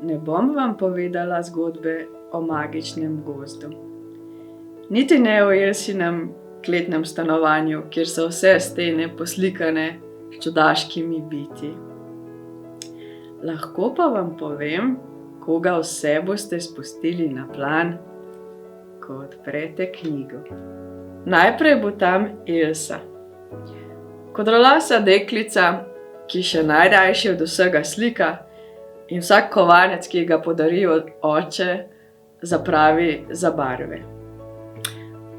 ne bom vam povedala zgodbe o magičnem gozdu. Niti ne o Elsinem kletnem stanovanju, kjer so vse stene poslikane s čudaškimi bitji. Lahko pa vam povem, koga vse boste spustili na plan, ko odprete knjigo. Najprej bo tam Elsa. Kodrolasa deklica, ki še najrajši od vsega slika in vsak kovanec, ki ga podari oče, zapravi za barve.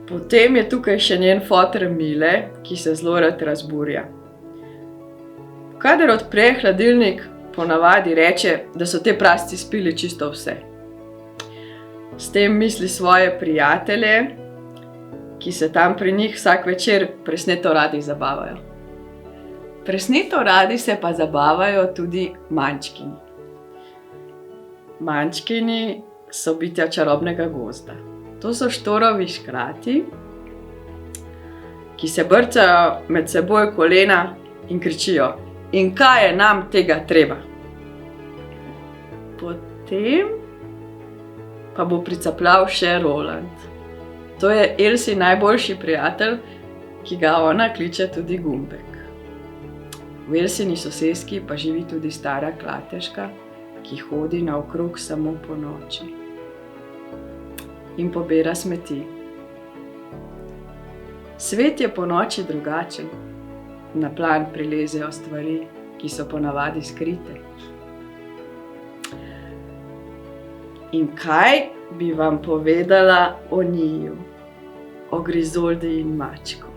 Potem je tukaj še njen foter Mile, ki se zelo rad razburja. Kadar odpre hladilnik, ponavadi reče, da so te prasci spili čisto vse. S tem misli svoje prijatelje, ki se tam pri njih vsak večer presneto radi zabavajo. Presneto radi se pa zabavajo tudi mančkini. Mančkini so bitja čarobnega gozda. To so štorovi škrati, ki se brcajo med seboj kolena in kričijo: "In kaj je nam tega treba?" Potem pa bo pricapljal še Roland. To je Elsi najboljši prijatelj, ki ga ona kliče tudi Gumbek. V Elsini soseski pa živi tudi stara Klateška, ki hodi naokrog samo ponoči in pobira smeti. Svet je ponoči drugačen. Na plan prilezejo stvari, ki so ponavadi skrite. In kaj bi vam povedala o njiju, o Grizoldi in mačku?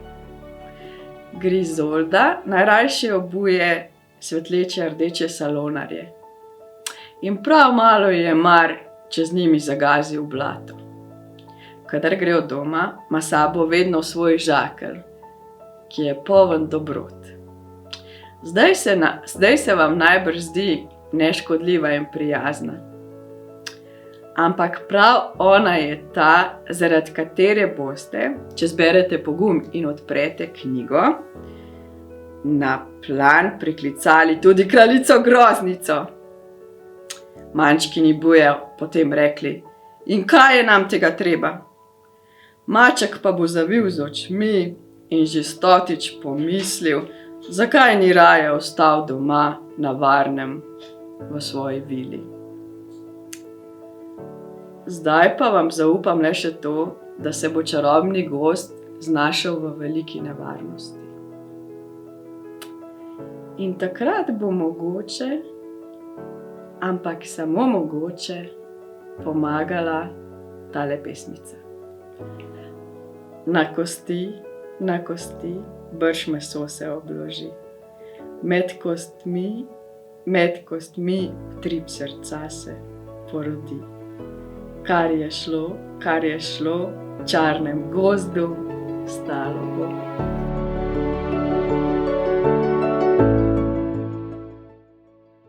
Grizolda najrajši obuje svetleče rdeče salonarje. In prav malo ji je mar, če z njimi zagazi v blato. Kadar gre od doma, ima s sabo vedno svoj žakelj, ki je poln dobrot. Zdaj se vam najbrž zdi neškodljiva in prijazna. Ampak prav ona je ta, zaradi katere boste, če zberete pogum in odprete knjigo, na plan priklicali tudi kraljico Groznico. Mančkini bojo potem rekli: "In kaj je nam tega treba?" Maček pa bo zavil z očmi in že stotič pomislil, zakaj ni raje ostal doma na varnem v svoji vili. Zdaj pa vam zaupam le še to, da se bo čarobni gozd znašel v veliki nevarnosti. In takrat bo mogoče, ampak samo mogoče, pomagala tale pesmica. Na kosti, brž meso se obloži. Med kostmi utrip srca se porodi. Kar je šlo, v čarnem gozdu stalo bo.